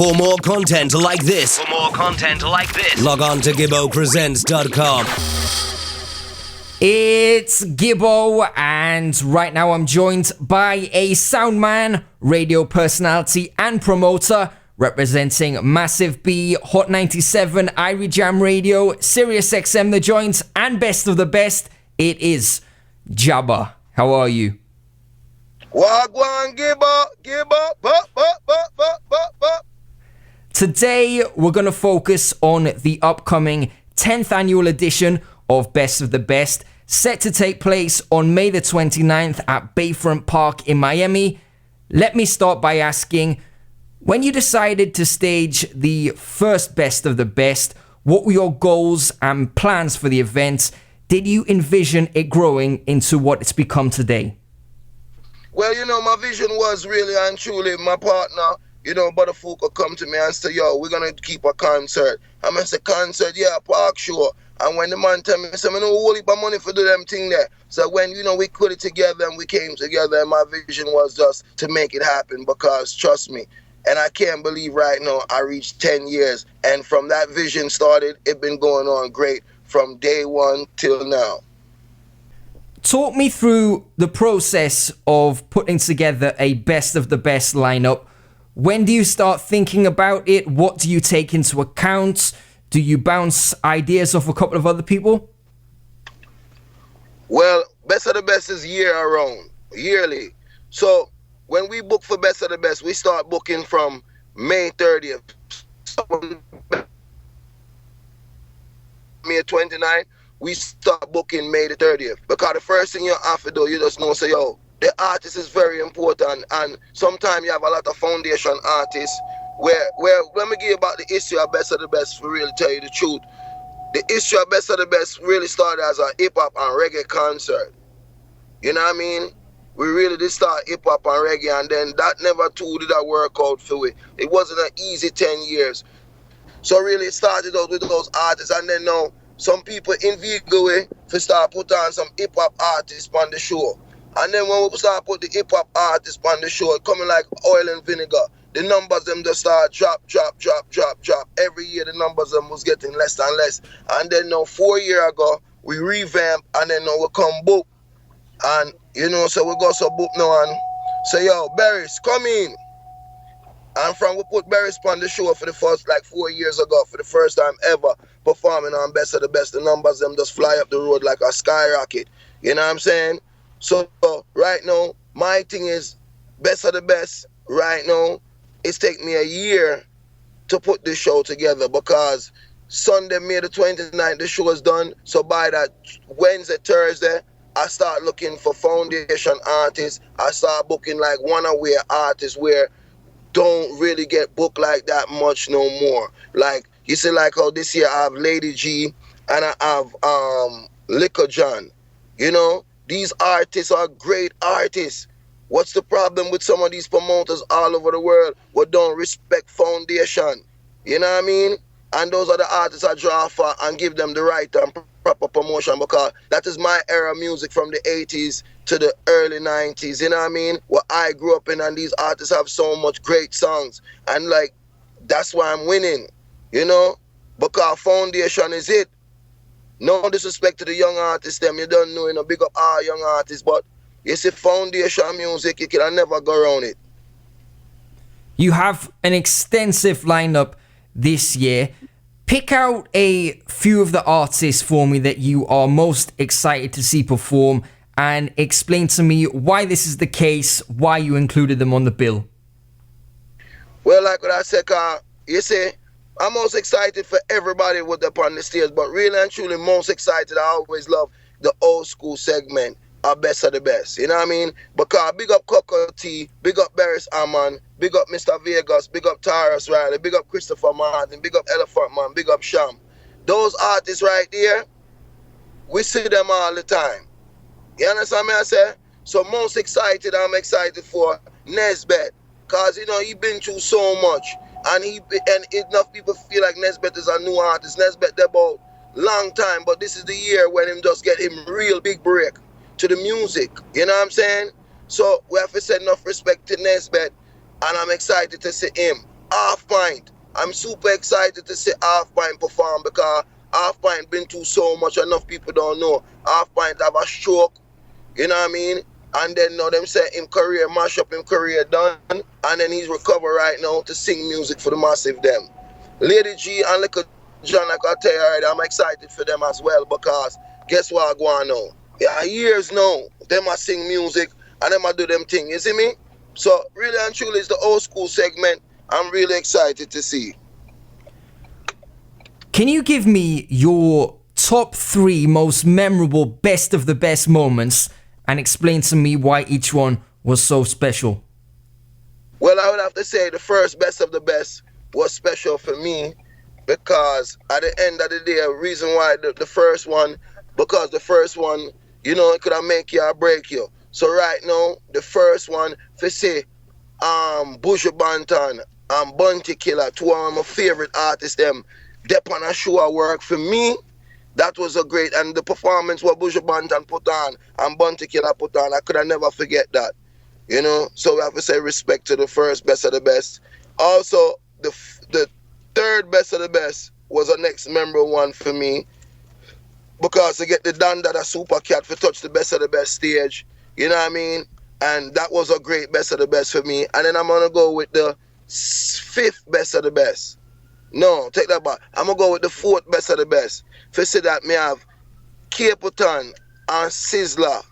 For more content like this, log on to GibboPresents.com. It's Gibbo, and right now I'm joined by a sound man, radio personality, and promoter representing Massive B, Hot 97, Irie Jam Radio, Sirius XM The Joint, and Best of the Best. It is Jabba. How are you? Wagwan Gibbo, bop. Today, we're going to focus on the upcoming 10th annual edition of Best of the Best, set to take place on May the 29th at Bayfront Park in Miami. Let me start by asking, when you decided to stage the first Best of the Best, what were your goals and plans for the event? Did you envision it growing into what it's become today? Well, my vision was really and truly my partner, Brother Fuka come to me and say, yo, we're going to keep a concert. I'm going to say, concert, yeah, park show. And when the man tell me, I said, I know a whole heap of money for do them thing there. So when, we put it together and we came together, and my vision was just to make it happen, because trust me, and I can't believe right now I reached 10 years. And from that vision started, it been going on great from day one till now. Talk me through the process of putting together a Best of the Best lineup. When do you start thinking about it? What do you take into account? Do you bounce ideas off a couple of other people? Well, Best of the Best is yearly. So when we book for Best of the Best, we start booking from May 30th. May 29th, we start booking May the 30th. Because the first thing you have to do, you just know, say, yo, the artist is very important. And sometimes you have a lot of foundation artists where let me give you about the history of Best of the Best, for really tell you the truth. The history of Best of the Best really started as a hip-hop and reggae concert. You know what I mean? We really did start hip-hop and reggae, and then that never too did that work out for it. It wasn't an easy 10 years. So really it started out with those artists, and then now some people invigorate way to start put on some hip-hop artists on the show. And then when we start put the hip-hop artists on the show, it coming like oil and vinegar. The numbers them just start drop. Every year the numbers them was getting less and less. And then now 4 years ago, we revamp, and then now we come book. And, so we go so book now and say, yo, Barris, come in. And from we put Barris on the show for the first, 4 years ago, for the first time ever performing on Best of the Best, the numbers them just fly up the road like a skyrocket. You know what I'm saying? So right now, my thing is Best of the Best right now. It's taken me a year to put this show together, because Sunday, May the 29th, the show is done. So by that Wednesday, Thursday, I start looking for foundation artists. I start booking one-away artists where don't really get booked like that much no more. You see, how this year I have Lady G and I have Liquor John. These artists are great artists. What's the problem with some of these promoters all over the world who don't respect foundation? You know what I mean? And those are the artists I draw for and give them the right and proper promotion, because that is my era of music from the 80s to the early 90s. You know what I mean? What I grew up in, and these artists have so much great songs. And that's why I'm winning, because foundation is it. No disrespect to the young artists, them. You don't know, big up all young artists, but you see, foundation music, you can never go around it. You have an extensive lineup this year. Pick out a few of the artists for me that you are most excited to see perform, and explain to me why this is the case, why you included them on the bill. Well, like what I said, you see, I'm most excited for everybody with up on the stage, but really and truly most excited, I always love the old school segment. Are Best of the Best, you know what I mean? Because big up Coco T, big up Barris Amman, big up Mr. Vegas, big up Taurus Riley, big up Christopher Martin, big up Elephant Man, big up Sham. Those artists right there, we see them all the time. You understand me I say? So most excited, I'm excited for Nesbeth, because he been through so much, and enough people feel like Nesbeth is a new artist. Nesbeth they're about long time, but this is the year when him just get him real big break to the music, you know what I'm saying? So we have to send enough respect to Nesbeth, and I'm excited to see him. Half Pint. I'm super excited to see Half Pint perform because Half Pint been through so much. Enough people don't know. Half Pint have a stroke. You know what I mean? And then now them say him career mash up, him career done, and then he's recovered right now to sing music for the massive them. Lady G and Little John, like I tell you already, I'm excited for them as well because guess what I go on now? Yeah, years now, them a sing music and them a do them thing, you see me? So really and truly it's the old school segment I'm really excited to see. Can you give me your top 3 most memorable best of the best moments and explain to me why each one was so special? Well, I would have to say the first best of the best was special for me because at the end of the day, the reason why the first one, because the first one, you know, it could have make you or break you. So right now, the first one, for say, Buju Banton and Bunty Killer, 2 of my favorite artists, them on a show of work for me. That was a great, and the performance what Buju Banton put on and Bunty Killer put on, I could have never forget that. You know, so we have to say respect to the first best of the best. Also, the third best of the best was the next memorable one for me because to get the Dan Dada Super Cat for touch the best of the best stage, you know what I mean? And that was a great best of the best for me. And then I'm going to go with the 5th best of the best. No, take that back. I'm going to go with the 4th best of the best. For say that me have Capleton and Sizzler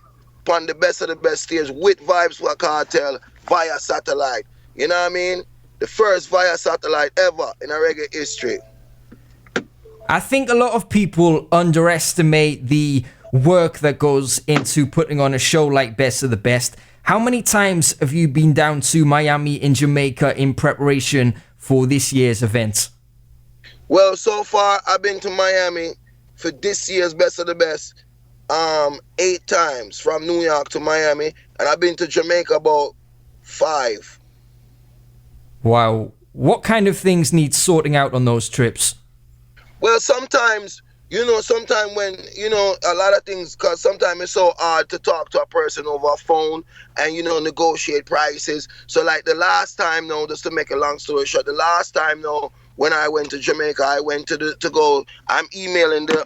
on the best of the best stage with Vibes for Cartel via satellite. You know what I mean? The first via satellite ever in a reggae history. I think a lot of people underestimate the work that goes into putting on a show like Best of the Best. How many times have you been down to Miami in Jamaica in preparation for this year's event? Well, so far I've been to Miami for this year's Best of the Best 8 times from New York to Miami, and I've been to Jamaica about 5. Wow. What kind of things need sorting out on those trips? Well, sometimes, you know, sometimes when, you know, a lot of things, because sometimes it's so hard to talk to a person over a phone and, you know, negotiate prices. So like the last time, no, just to make a long story short, the last time, no, when I went to Jamaica, I went to go, I'm emailing the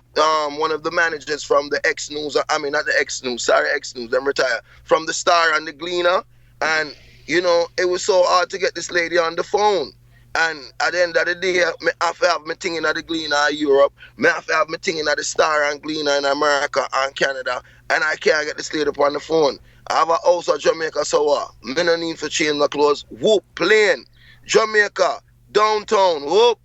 one of the managers from the X News, I mean, not the X News, sorry, X News, them retire, from the Star and the Gleaner. And, you know, it was so hard to get this lady on the phone. And at the end of the day, I have to have my thing in the Gleaner in Europe, I have to have my thing in the Star and Gleaner in America and Canada, and I can't get this lady up on the phone. I have a house at Jamaica, so what? Me no need to change my clothes. Whoop, plane, Jamaica, downtown, whoop,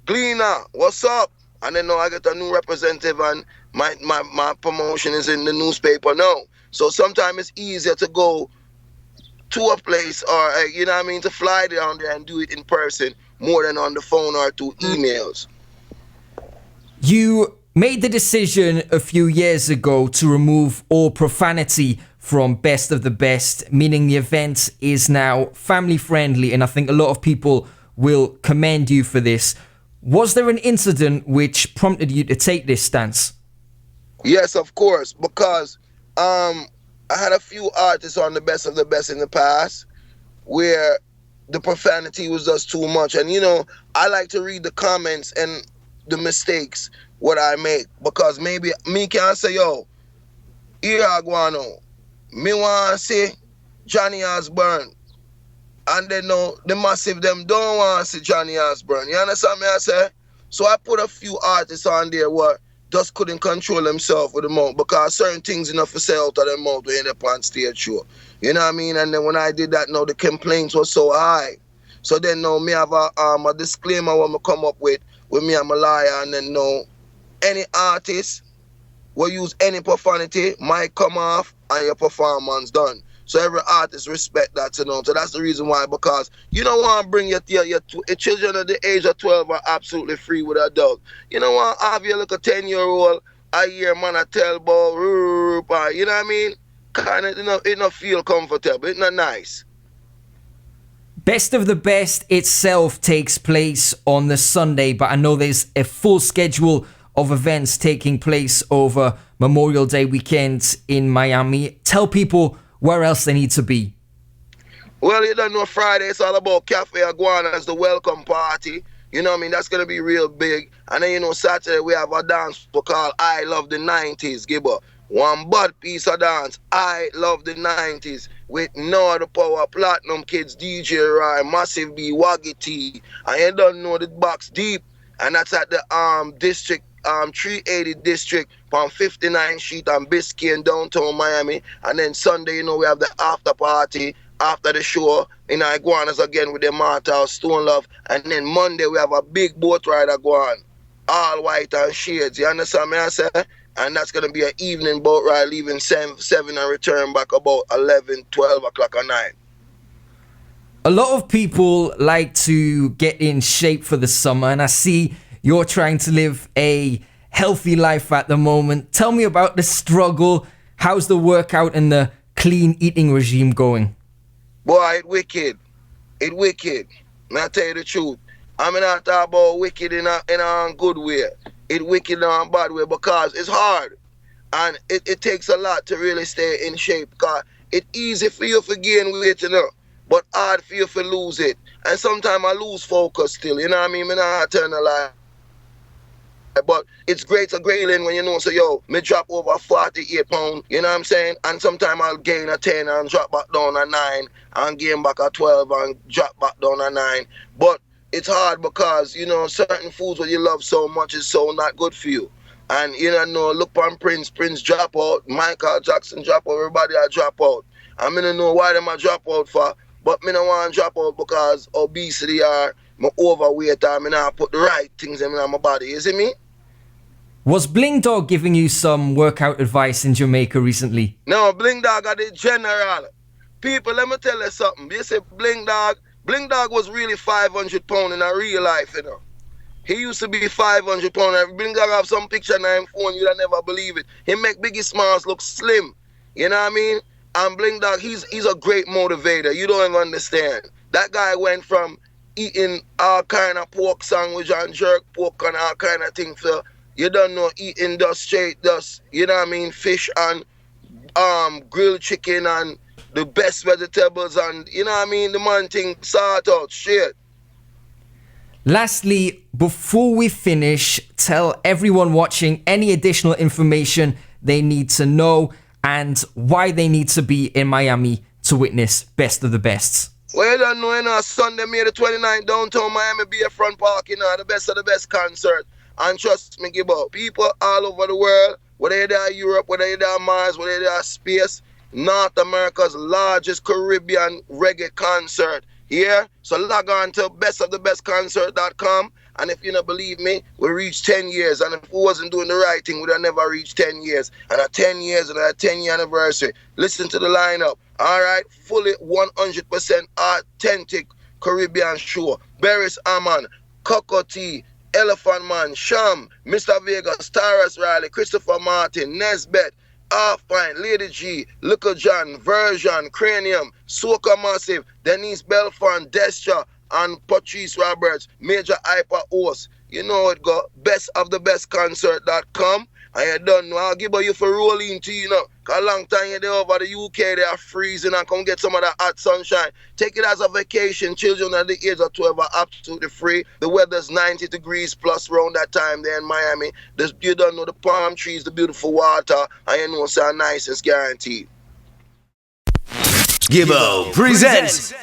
Gleaner, what's up? And then now I get a new representative and my promotion is in the newspaper now. So sometimes it's easier to go to a place or, you know what I mean, to fly down there and do it in person more than on the phone or through emails. You made the decision a few years ago to remove all profanity from Best of the Best, meaning the event is now family friendly, and I think a lot of people will commend you for this. Was there an incident which prompted you to take this stance? Yes, of course, because I had a few artists on the Best of the Best in the past where the profanity was just too much. And, you know, I like to read the comments and the mistakes what I make, because maybe me can say, yo, here I go on now. Me want to say Johnny Osbourne. And then no, the massive them don't want to see Johnny Osbourne. You understand me I say? So I put a few artists on there what just couldn't control themselves with the mouth, because certain things enough for say out of their mouth when they're on stage show. You know what I mean? And then when I did that, now the complaints were so high. So then now me have a disclaimer when I come up with me I'm a liar, and then no, any artist will use any profanity might come off and your performance done. So every artist respect that, you know. So that's the reason why, because you don't want to bring your children at the age of 12 are absolutely free with a dog. You don't want to have your little 10-year-old a year man a tell about, you know what I mean? Kind of, you know, it not feel comfortable, it's not nice. Best of the Best itself takes place on the Sunday, but I know there's a full schedule of events taking place over Memorial Day weekend in Miami. Tell people where else they need to be. Well, you don't know Friday, it's all about Cafe Iguanas, the welcome party. You know what I mean? That's going to be real big. And then, you know, Saturday we have a dance we call I Love the 90s, Gibber. One bad piece of dance, I Love the 90s, with No the Power, Platinum Kids, DJ Ryan, Massive B, Waggy T. And you don't know the box deep. And that's at the district, 380 district from 59th Street and Biscayne, downtown Miami. And then Sunday, you know, we have the after party after the show in Iguanas again with the Martha, Stone Love. And then Monday we have a big boat ride going, all white and shades. You understand me I say? And that's going to be an evening boat ride, leaving 7 and return back about 11, 12 o'clock at night. A lot of people like to get in shape for the summer, and I see you're trying to live a healthy life at the moment. Tell me about the struggle. How's the workout and the clean eating regime going? Boy, it wicked. It wicked. And I tell you the truth. I'm not talking about wicked in a good way. It wicked in a bad way because it's hard. And it takes a lot to really stay in shape because it's easy for you to gain weight, you know, but hard for you to lose it. And sometimes I lose focus still, you know what I mean? I'm not telling a lie. But it's great, a great feeling when you know, so yo, me drop over 48 pounds, you know what I'm saying? And sometimes I'll gain a 10 and drop back down a 9 and gain back a 12 and drop back down a 9. But it's hard because, you know, certain foods that you love so much is so not good for you. And, you know, look on Prince drop out, Michael Jackson drop out, everybody I drop out. And I don't know why them I drop out for, but me don't want to drop out because obesity or my overweight or me not put the right things in my body, you see me? Was Bling Dawg giving you some workout advice in Jamaica recently? No, Bling Dawg are the general. People, let me tell you something. You say Bling Dawg was really 500 pounds in a real life, you know. He used to be 500 pounds. Bling Dawg have some picture on his phone, you'll never believe it. He make Biggie Smalls look slim. You know what I mean? And Bling Dawg, he's a great motivator. You don't even understand. That guy went from eating all kind of pork sandwich and jerk pork and all kind of things for, you don't know, eating just straight, just, you know what I mean, fish and grilled chicken and the best vegetables and, you know what I mean, the man thing sort out, shit. Lastly, before we finish, tell everyone watching any additional information they need to know and why they need to be in Miami to witness Best of the Bests. Well, you don't know, you know, Sunday, May the 29th, downtown Miami, Bayfront Park, you know, the best of the best concert. And trust me, give up. People all over the world, whether they're Europe, whether they're Mars, whether they're space, North America's largest Caribbean reggae concert. Yeah? So log on to bestofthebestconcert.com. And if you don't believe me, we reached 10 years. And if we wasn't doing the right thing, we'd have never reached 10 years. And at 10 years, and at 10-year anniversary, listen to the lineup. All right? Fully 100% authentic Caribbean show. Beres Amon, Coco T, Elephant Man, Sham, Mr. Vega, Taras Riley, Christopher Martin, Nesbeth, I-Octane, Lady G, Little John, Version, Cranium, Soca Massive, Denise Belfont, Destra, and Patrice Roberts, Major Hyper Host. You know it go, bestofthebestconcert.com. And you don't know, I'll give you for rolling tea, you know. Cause a long time you're there over the UK, they are freezing and come get some of that hot sunshine. Take it as a vacation. Children at the age of 12 are absolutely free. The weather's 90 degrees plus around that time there in Miami. You don't know the palm trees, the beautiful water, and you know it's nice, it's guaranteed. Gibbo presents